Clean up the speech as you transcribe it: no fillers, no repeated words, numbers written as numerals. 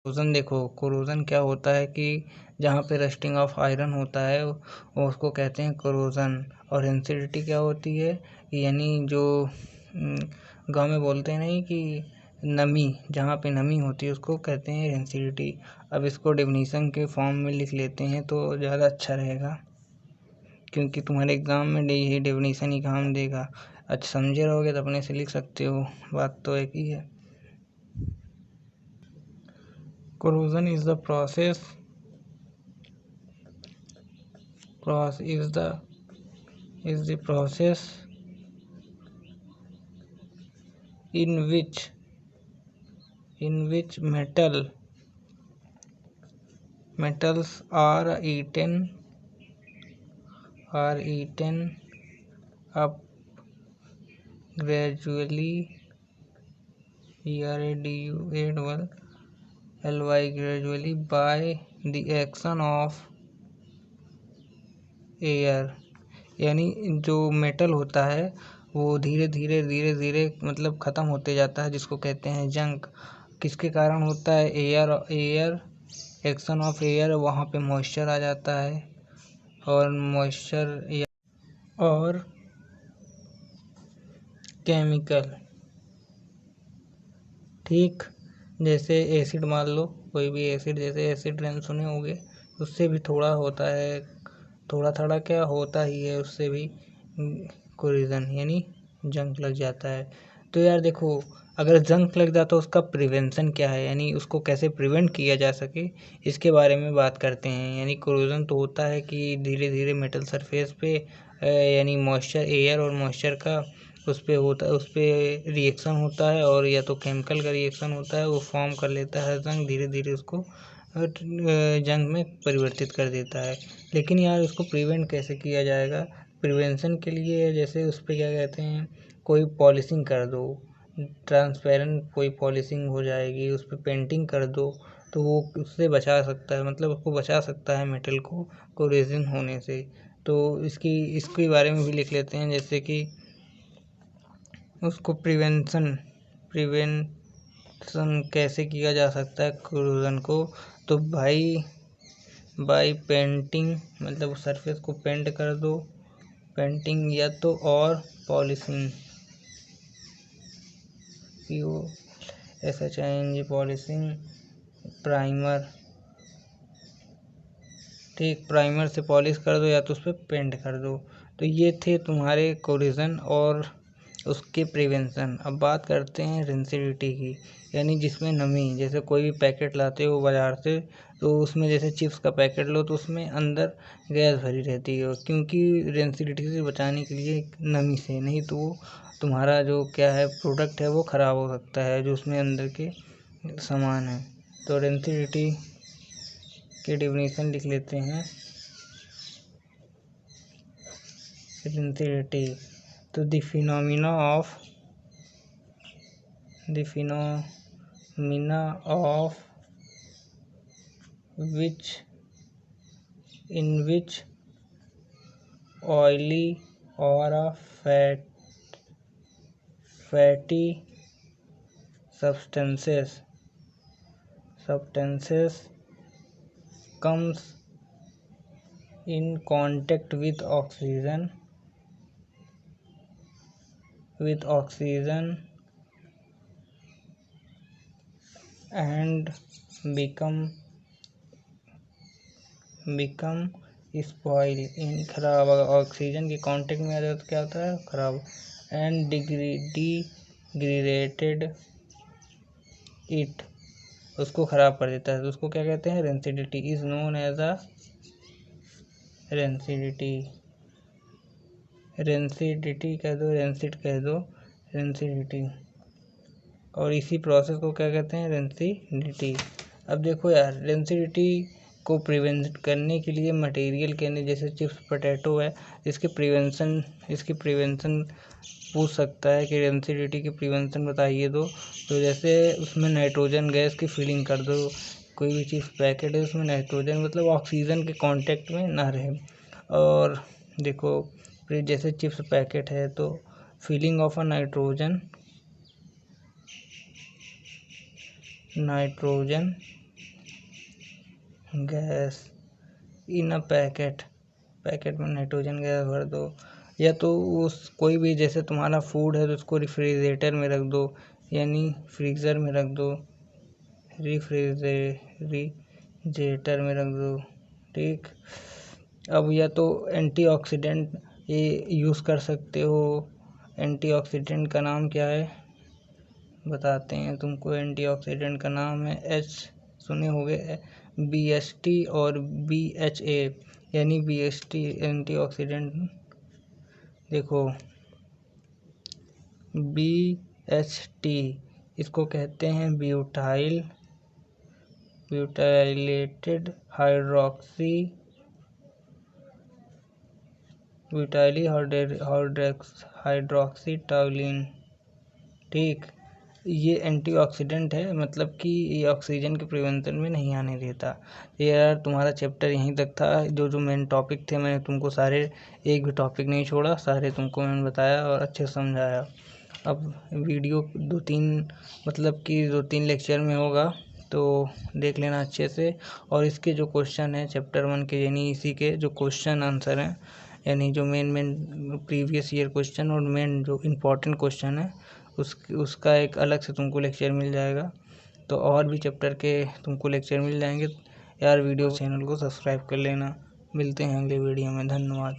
Corrosion देखो, corrosion क्या होता है कि जहाँ पे रस्टिंग ऑफ आयरन होता है वो उसको कहते हैं कोरोजन। और रेंसिडिटी क्या होती है, यानी जो गाँव में बोलते हैं नहीं कि नमी, जहाँ पे नमी होती है उसको कहते हैं रेंसिडिटी। अब इसको डेफिनेशन के फॉर्म में लिख लेते हैं तो ज़्यादा अच्छा रहेगा, क्योंकि तुम्हारे एग्ज़ाम में यही डेफिनेशन ही काम देगा। अच्छा समझे रहोगे तो अपने से लिख सकते हो, बात तो एक ही है। Corrosion is the process in which metals are eaten up gradually gradually by the action of air. यानी जो मेटल होता है वो धीरे धीरे मतलब ख़त्म होते जाता है, जिसको कहते हैं जंक। किसके कारण होता है? एयर एक्शन ऑफ एयर, वहाँ पे मॉइस्चर आ जाता है और मॉइस्चर और केमिकल। ठीक, जैसे एसिड मान लो, कोई भी एसिड, जैसे एसिड रेन सुने होंगे, उससे भी थोड़ा होता है, थोड़ा क्या होता ही है, उससे भी कोरिजन यानी जंग लग जाता है। तो यार देखो, अगर जंग लग जाता है उसका प्रिवेंशन क्या है, यानी उसको कैसे प्रिवेंट किया जा सके, इसके बारे में बात करते हैं। यानी कोरोजन तो होता है कि धीरे धीरे मेटल सरफेस पे यानी मॉइस्चर, एयर और मॉइस्चर का उस पर रिएक्शन होता है, और या तो केमिकल का रिएक्शन होता है, वो फॉर्म कर लेता है जंग, धीरे धीरे उसको जंग में परिवर्तित कर देता है। लेकिन यार उसको प्रिवेंट कैसे किया जाएगा? प्रिवेंशन के लिए जैसे उस पर क्या कहते हैं, कोई पॉलिशिंग कर दो, ट्रांसपेरेंट कोई पॉलिशिंग हो जाएगी, उस पर पेंटिंग कर दो, तो वो उससे बचा सकता है, मतलब उसको बचा सकता है मेटल को कोरेजन होने से। तो इसके बारे में भी लिख लेते हैं, जैसे कि उसको प्रिवेंशन कैसे किया जा सकता है कोरोजन को। तो बाई पेंटिंग, मतलब उस सरफेस को पेंट कर दो, पेंटिंग या तो और पॉलिशिंग, पॉलिशिंग, प्राइमर। ठीक, प्राइमर से पॉलिश कर दो या तो उस पर पेंट कर दो। तो ये थे तुम्हारे कोरिजन और उसके प्रिवेंशन। अब बात करते हैं रेंसिडिटी की, यानी जिसमें नमी, जैसे कोई भी पैकेट लाते हो बाज़ार से, तो उसमें जैसे चिप्स का पैकेट लो तो उसमें अंदर गैस भरी रहती है, क्योंकि रेंसिडिटी से बचाने के लिए नमी से, नहीं तो वो तुम्हारा जो क्या है प्रोडक्ट है वो ख़राब हो सकता है, जो उसमें अंदर के सामान है। तो रेंसिडिटी की डेफिनेशन लिख लेते हैं। रेंसिडिटी, तो the phenomena of in which oily or a fatty substances comes in contact with oxygen and become spoil, यानी खराब। अगर ऑक्सीजन के कांटेक्ट में आ जाए तो क्या होता है? खराब। एंड डिग्रेडेड इट, उसको ख़राब कर देता है, तो उसको क्या कहते हैं? Rancidity is known as a rancidity कह दो, रेंसिड कह दो, रेंसिडिटी। और इसी प्रोसेस को क्या कहते हैं? रेंसिडिटी। अब देखो यार, रेंसिडिटी को प्रिवेंट करने के लिए मटेरियल के अंदर, जैसे चिप्स पोटैटो है, इसके प्रिवेंशन पूछ सकता है कि रेंसिडिटी की प्रिवेंशन बताइए। तो जैसे उसमें नाइट्रोजन गैस की फिलिंग कर दो, कोई भी चिप्स पैकेट है उसमें नाइट्रोजन, मतलब ऑक्सीजन के कांटेक्ट में ना रहे। और देखो फिर जैसे चिप्स पैकेट है तो filling of a nitrogen gas in a packet, packet में नाइट्रोजन गैस भर दो। या तो उस कोई भी जैसे तुम्हारा फूड है तो उसको रेफ्रिजरेटर में रख दो, यानी फ्रीज़र में रख दो, रेफ्रिजरेटर में रख दो। ठीक, अब या तो एंटीऑक्सीडेंट ये यूज़ कर सकते हो। एंटीऑक्सीडेंट का नाम क्या है बताते हैं तुमको। एंटीऑक्सीडेंट का नाम है सुने होंगे BST और BHA, यानी BST एंटीऑक्सीडेंट। देखो BHT इसको कहते हैं ब्यूटाइलेटेड हाइड्रॉक्सी ठीक, ये एंटीऑक्सीडेंट है, मतलब कि ये ऑक्सीजन के प्रिवेंशन में नहीं आने देता। ये यार तुम्हारा चैप्टर यहीं तक था। जो मेन टॉपिक थे मैंने तुमको सारे, एक भी टॉपिक नहीं छोड़ा, सारे तुमको मैंने बताया और अच्छे से समझाया। अब वीडियो 2-3 मतलब कि 2-3 लेक्चर में होगा, तो देख लेना अच्छे से। और इसके जो क्वेश्चन है चैप्टर 1 के, यानी इसी के जो क्वेश्चन आंसर हैं, यानी जो मेन प्रीवियस ईयर क्वेश्चन और मेन जो इम्पोर्टेंट क्वेश्चन है उसका एक अलग से तुमको लेक्चर मिल जाएगा। तो और भी चैप्टर के तुमको लेक्चर मिल जाएंगे यार। वीडियो चैनल को सब्सक्राइब कर लेना। मिलते हैं अगले वीडियो में, धन्यवाद।